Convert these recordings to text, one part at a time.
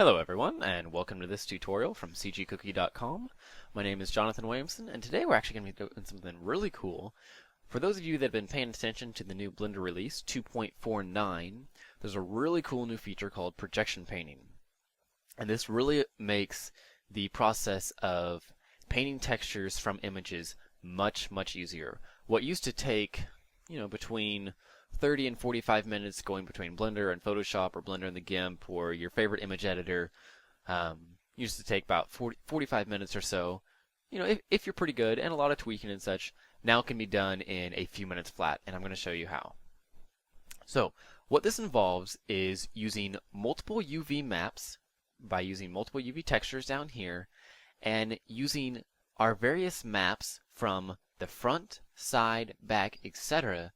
Hello everyone, and welcome to this tutorial from cgcookie.com. My name is Jonathan Williamson, and today we're actually going to be doing something really cool. For those of you that have been paying attention to the new Blender release 2.49, there's a really cool new feature called projection painting. And this really makes the process of painting textures from images much easier. What used to take, between 30 and 45 minutes going between Blender and Photoshop or Blender and the GIMP or your favorite image editor used to take about 45 minutes or so. If you're pretty good and a lot of tweaking and such, now can be done in a few minutes flat, and I'm going to show you how. So what this involves is using multiple UV maps by using multiple UV textures down here and using our various maps from the front, side, back, etc.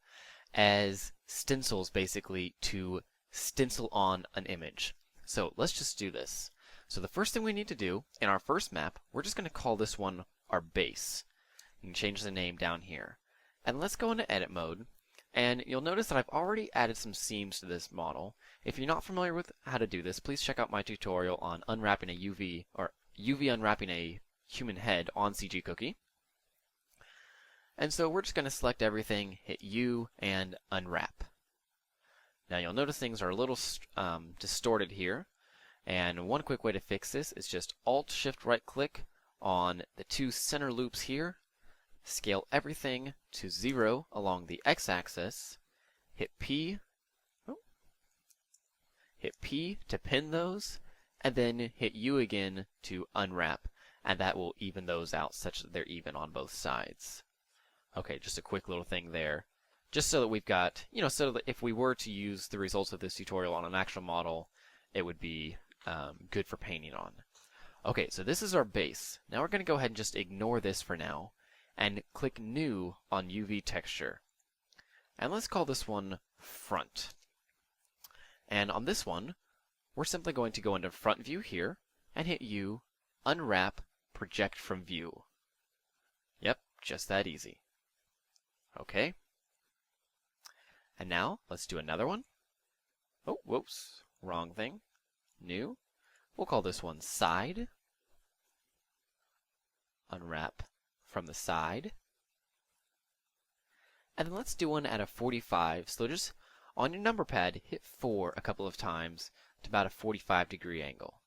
as stencils basically to stencil on an image. So let's just do this. So the first thing we need to do in our first map, we're just going to call this one our base. You can change the name down here. And let's go into edit mode. And you'll notice that I've already added some seams to this model. If you're not familiar with how to do this, please check out my tutorial on unwrapping a UV or UV unwrapping a human head on CG Cookie. And so we're just going to select everything, hit U, and unwrap. Now you'll notice things are a little distorted here. And one quick way to fix this is just Alt-Shift-Right-Click on the two center loops here. Scale everything to 0 along the X-axis. Hit P. Hit P to pin those. And then hit U again to unwrap. And that will even those out such that they're even on both sides. Okay, just a quick little thing there. Just so that we've got, so that if we were to use the results of this tutorial on an actual model, it would be good for painting on. Okay, so this is our base. Now we're going to go ahead and just ignore this for now, and click New on UV Texture. And let's call this one Front. And on this one, we're simply going to go into Front View here, and hit U, Unwrap, Project from View. Yep, just that easy. Okay. And now, let's do another one. Oh, whoops, wrong thing. New. We'll call this one Side. Unwrap from the side. And then let's do one at a 45. So just on your number pad, hit 4 a couple of times to about a 45-degree angle.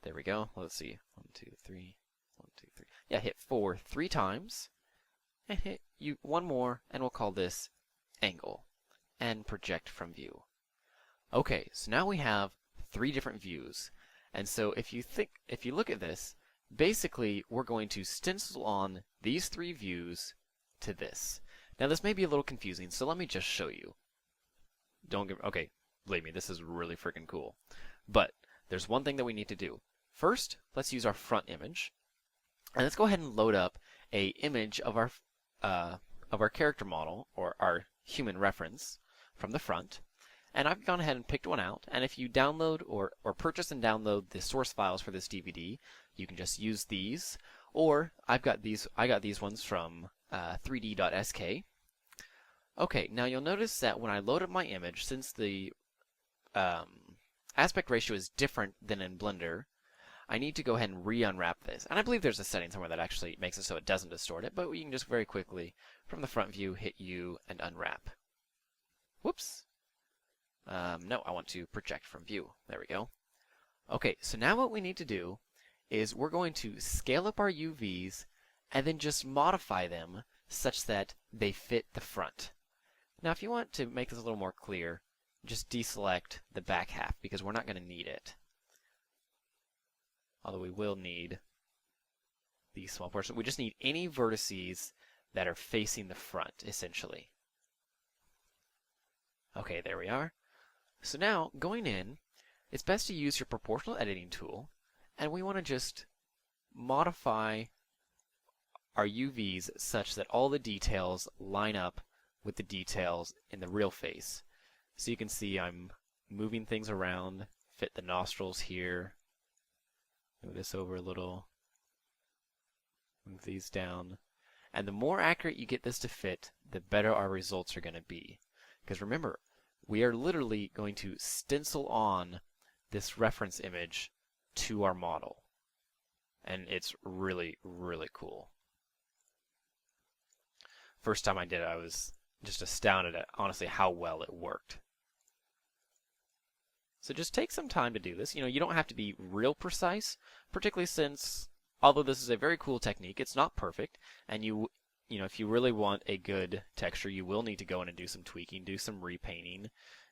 There we go. Let's see. 1, 2, 3. 1, 2, 3. Yeah, hit 4 3 times. And hit you one more, and we'll call this Angle. And Project from View. Okay, so now we have 3 different views. And so if you look at this, basically we're going to stencil on these 3 views to this. Now this may be a little confusing, so let me just show you. Okay, believe me, this is really freaking cool. But there's one thing that we need to do. First, let's use our front image. And let's go ahead and load up a image of our character model, or our human reference, from the front. And I've gone ahead and picked one out, and if you download or purchase and download the source files for this DVD, you can just use these, or I got these ones from 3d.sk. Okay, now you'll notice that when I load up my image, since the aspect ratio is different than in Blender, I need to go ahead and re-unwrap this. And I believe there's a setting somewhere that actually makes it so it doesn't distort it, but you can just very quickly, from the front view, hit U and unwrap. Whoops. No, I want to project from view. There we go. Okay, so now what we need to do is we're going to scale up our UVs and then just modify them such that they fit the front. Now if you want to make this a little more clear, just deselect the back half because we're not going to need it. Although we will need these small portions. We just need any vertices that are facing the front, essentially. Okay, there we are. So now, going in, it's best to use your proportional editing tool, and we want to just modify our UVs such that all the details line up with the details in the real face. So you can see I'm moving things around, fit the nostrils here, move this over a little, move these down. And the more accurate you get this to fit, the better our results are going to be. Because remember, we are literally going to stencil on this reference image to our model. And it's really, really cool. First time I did it, I was just astounded at honestly how well it worked. So just take some time to do this. You know, you don't have to be real precise, particularly since, although this is a very cool technique, it's not perfect, and you know, if you really want a good texture, you will need to go in and do some tweaking, do some repainting,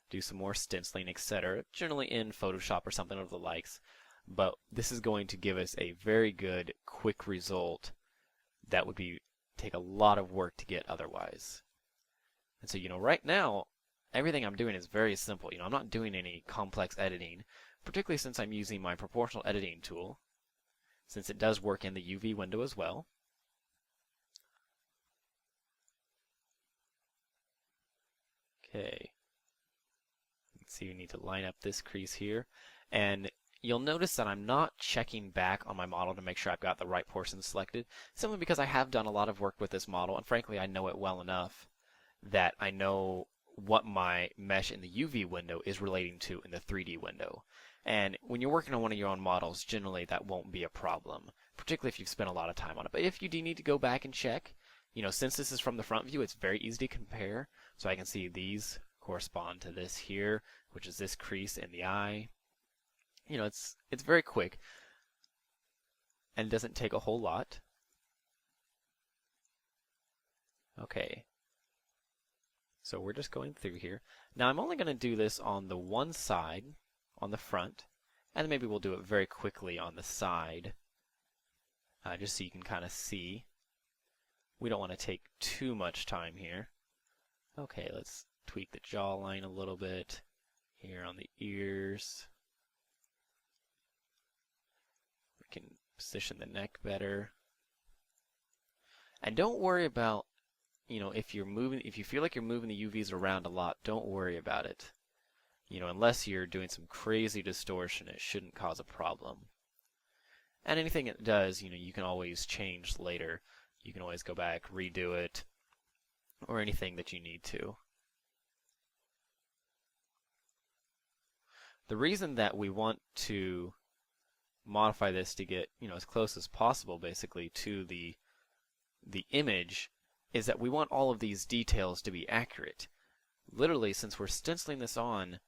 do some more stenciling, etc., generally in Photoshop or something of the likes. But this is going to give us a very good, quick result that would take a lot of work to get otherwise. And so, you know, right now, everything I'm doing is very simple. You know, I'm not doing any complex editing, particularly since I'm using my proportional editing tool, since it does work in the UV window as well. Okay. You can see we need to line up this crease here. And you'll notice that I'm not checking back on my model to make sure I've got the right portion selected, simply because I have done a lot of work with this model, and frankly, I know it well enough that I know what my mesh in the UV window is relating to in the 3D window. And when you're working on one of your own models, generally that won't be a problem, particularly if you've spent a lot of time on it. But if you do need to go back and check, you know, since this is from the front view, it's very easy to compare. So I can see these correspond to this here, which is this crease in the eye. You know, it's very quick, and it doesn't take a whole lot. Okay. So we're just going through here. Now I'm only going to do this on the one side, on the front, and then maybe we'll do it very quickly on the side, just so you can kind of see. We don't want to take too much time here. Okay, let's tweak the jawline a little bit here on the ears. We can position the neck better. And don't worry about, you know, if you feel like you're moving the UVs around a lot, don't worry about it. You know, unless you're doing some crazy distortion, it shouldn't cause a problem. And anything it does, you know, you can always change later. You can always go back, redo it, or anything that you need to. The reason that we want to modify this to get, you know, as close as possible basically to the image is that we want all of these details to be accurate. Literally, since we're stenciling this on,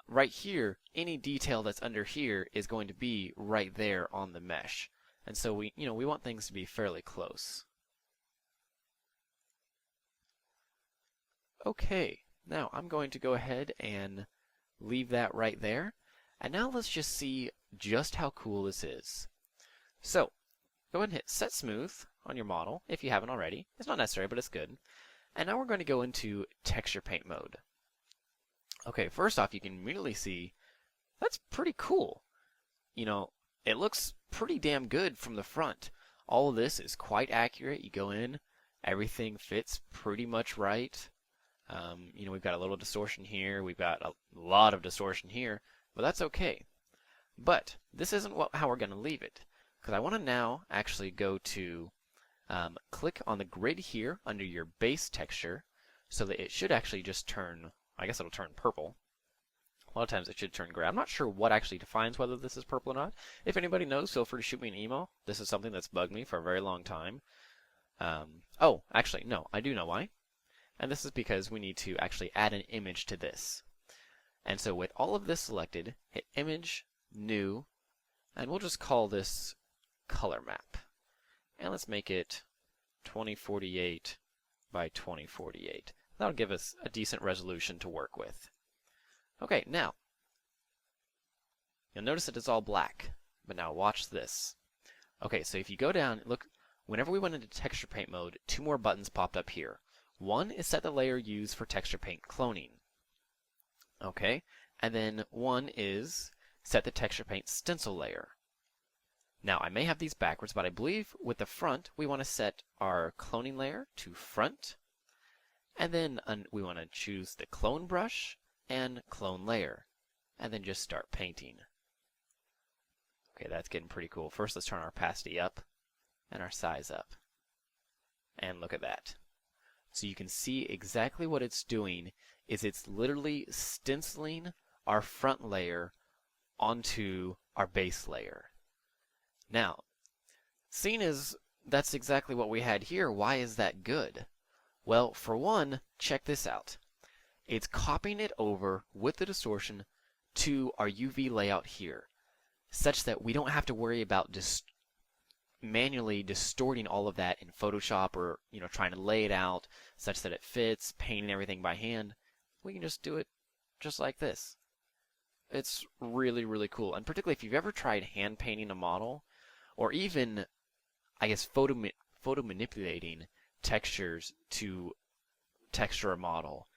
right here, any detail that's under here is going to be right there on the mesh. And so we want things to be fairly close. Okay, now I'm going to go ahead and leave that right there. And now let's just see just how cool this is. So, go ahead and hit Set Smooth on your model if you haven't already. It's not necessary, but it's good. And now we're going to go into Texture Paint mode. Okay, first off, you can immediately see that's pretty cool. You know, it looks pretty damn good from the front. All of this is quite accurate. You go in, everything fits pretty much right. You know, we've got a little distortion here. We've got a lot of distortion here, but that's okay. But this isn't how we're going to leave it, because I want to now actually go to click on the grid here under your base texture, so that it should actually just turn, I guess it'll turn purple. A lot of times it should turn gray. I'm not sure what actually defines whether this is purple or not. If anybody knows, feel free to shoot me an email. This is something that's bugged me for a very long time. Oh, actually, no, I do know why. And this is because we need to actually add an image to this. And so with all of this selected, hit Image, New, and we'll just call this Color Map. And let's make it 2048 by 2048. That'll give us a decent resolution to work with. Okay, now, you'll notice that it's all black, but now watch this. Okay, so if you go down, look, whenever we went into Texture Paint mode, two more buttons popped up here. One is set the layer used for Texture Paint cloning. Okay, and then one is set the Texture Paint stencil layer. Now, I may have these backwards, but I believe with the front, we want to set our cloning layer to front, and then we want to choose the clone brush and clone layer, and then just start painting. Okay, that's getting pretty cool. First, let's turn our opacity up and our size up. And look at that. So you can see exactly what it's doing is it's literally stenciling our front layer onto our base layer. Now, seeing as that's exactly what we had here, why is that good? Well, for one, check this out. It's copying it over with the distortion to our UV layout here, such that we don't have to worry about manually distorting all of that in Photoshop, or trying to lay it out such that it fits, painting everything by hand. We can just do it just like this. It's really, really cool. And particularly if you've ever tried hand painting a model, or even, I guess, photo manipulating textures to texture a model,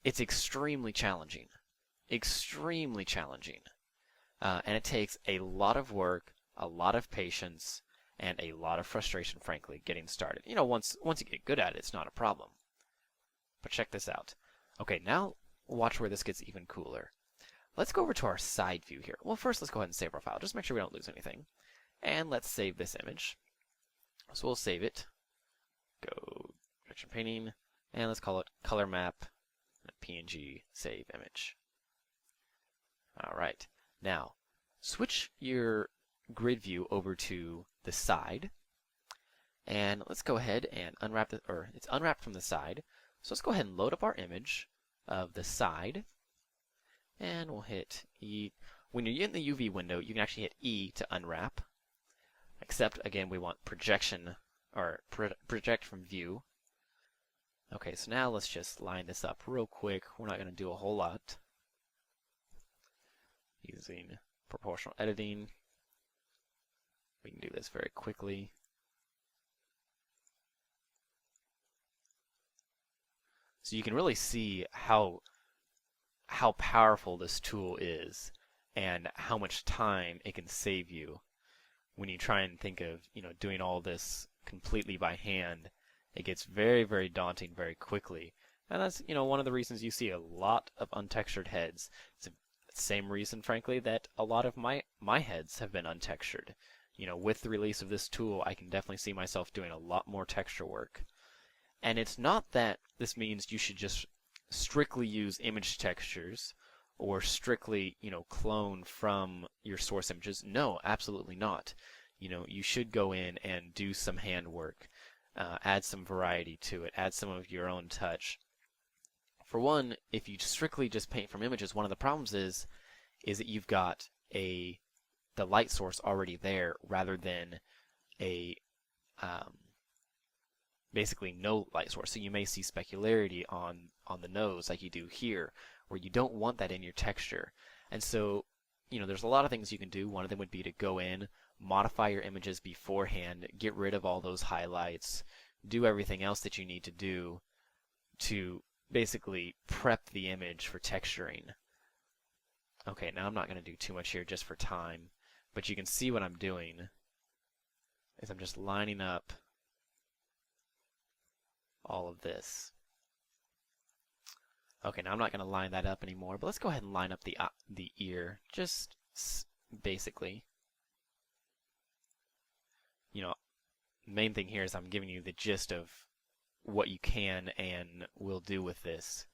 it's extremely challenging. Extremely challenging. And it takes a lot of work, a lot of patience, and a lot of frustration, frankly, getting started. Once you get good at it, it's not a problem. But check this out. Okay, now watch where this gets even cooler. Let's go over to our side view here. Well, first let's go ahead and save our file, just make sure we don't lose anything. And let's save this image. So we'll save it. Go direction painting, and let's call it color map, PNG, save image. All right. Now, switch your grid view over to the side, and let's go ahead and unwrap it, or it's unwrapped from the side. So let's go ahead and load up our image of the side, and we'll hit E. When you're in the UV window, you can actually hit E to unwrap, except again we want projection, or project from view. Okay, so now let's just line this up real quick. We're not going to do a whole lot. Using proportional editing, we can do this very quickly. So you can really see how powerful this tool is, and how much time it can save you when you try and think of doing all this completely by hand. It gets very, very daunting very quickly, and that's one of the reasons you see a lot of untextured heads. It's the same reason, frankly, that a lot of my heads have been untextured. With the release of this tool, I can definitely see myself doing a lot more texture work. And it's not that this means you should just strictly use image textures, or strictly clone from your source images. No, absolutely not. You should go in and do some hand work, add some variety to it, add some of your own touch. For one, if you strictly just paint from images, one of the problems is that you've got the light source already there, rather than a basically no light source. So you may see specularity on the nose like you do here, where you don't want that in your texture. And so there's a lot of things you can do. One of them would be to go in, modify your images beforehand, get rid of all those highlights, do everything else that you need to do to basically prep the image for texturing. Okay, now I'm not going to do too much here just for time, but you can see what I'm doing is I'm just lining up all of this. Okay, now I'm not going to line that up anymore, but let's go ahead and line up the ear, just basically. Main thing here is I'm giving you the gist of what you can and will do with this.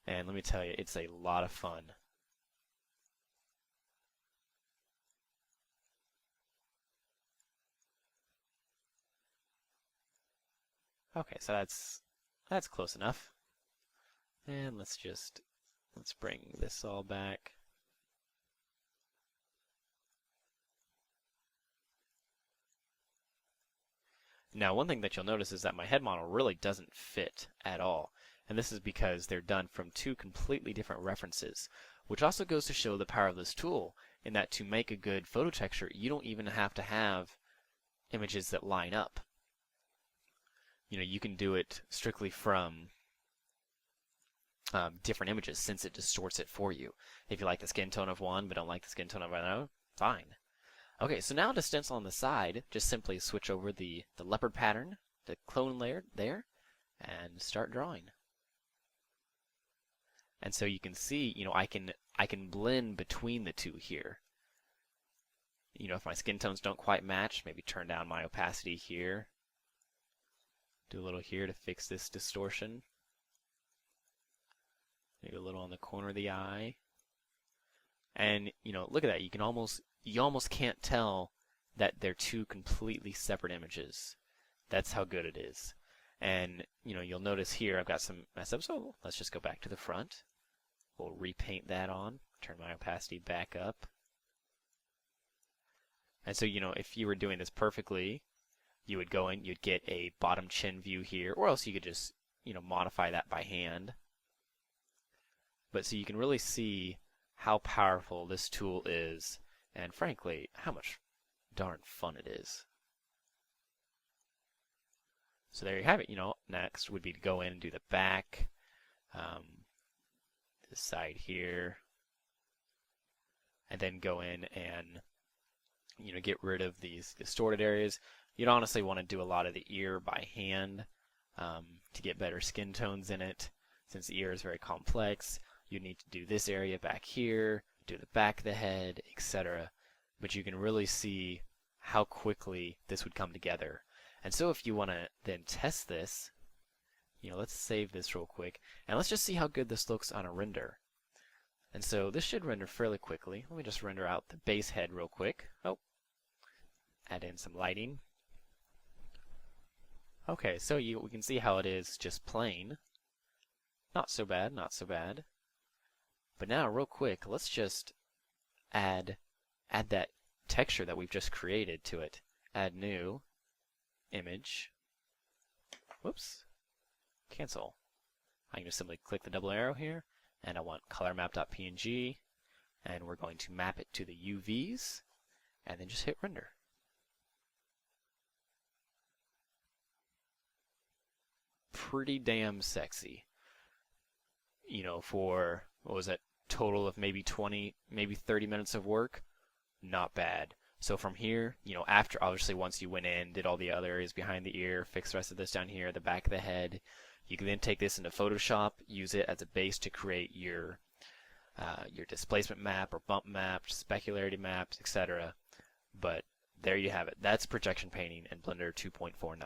And let me tell you, it's a lot of fun. Okay, so that's close enough. And let's bring this all back. Now, one thing that you'll notice is that my head model really doesn't fit at all. And this is because they're done from two completely different references, which also goes to show the power of this tool, in that to make a good photo texture, you don't even have to have images that line up. You can do it strictly from different images, since it distorts it for you. If you like the skin tone of one but don't like the skin tone of another, fine. Okay, so now to stencil on the side, just simply switch over the leopard pattern, the clone layer there, and start drawing. And so you can see, I can blend between the two here. If my skin tones don't quite match, maybe turn down my opacity here. Do a little here to fix this distortion. Maybe a little on the corner of the eye. And, look at that. You can almost you almost can't tell that they're two completely separate images. That's how good it is. And, you'll notice here I've got some mess ups. So let's just go back to the front. We'll repaint that on, turn my opacity back up. And so, if you were doing this perfectly, you would go in, you'd get a bottom chin view here, or else you could just, modify that by hand. But so you can really see how powerful this tool is, and frankly, how much darn fun it is. So there you have it. Next would be to go in and do the back, this side here, and then go in and get rid of these distorted areas. You'd honestly want to do a lot of the ear by hand to get better skin tones in it. Since the ear is very complex, you need to do this area back here, do the back of the head, etc. But you can really see how quickly this would come together. And so if you want to then test this, let's save this real quick, and let's just see how good this looks on a render. And so this should render fairly quickly. Let me just render out the base head real quick. Add in some lighting. Okay, so we can see how it is just plain. Not so bad, not so bad. But now, real quick, let's just add that texture that we've just created to it. Add new image. Whoops. Cancel. I can just simply click the double arrow here, and I want color map.png, and we're going to map it to the UVs, and then just hit render. Pretty damn sexy. For, what was that, total of maybe 20, maybe 30 minutes of work, not bad. So from here, after, obviously once you went in, did all the other areas behind the ear, fix the rest of this down here, the back of the head, you can then take this into Photoshop, use it as a base to create your displacement map or bump map, specularity maps, etc. But there you have it. That's projection painting in Blender 2.49.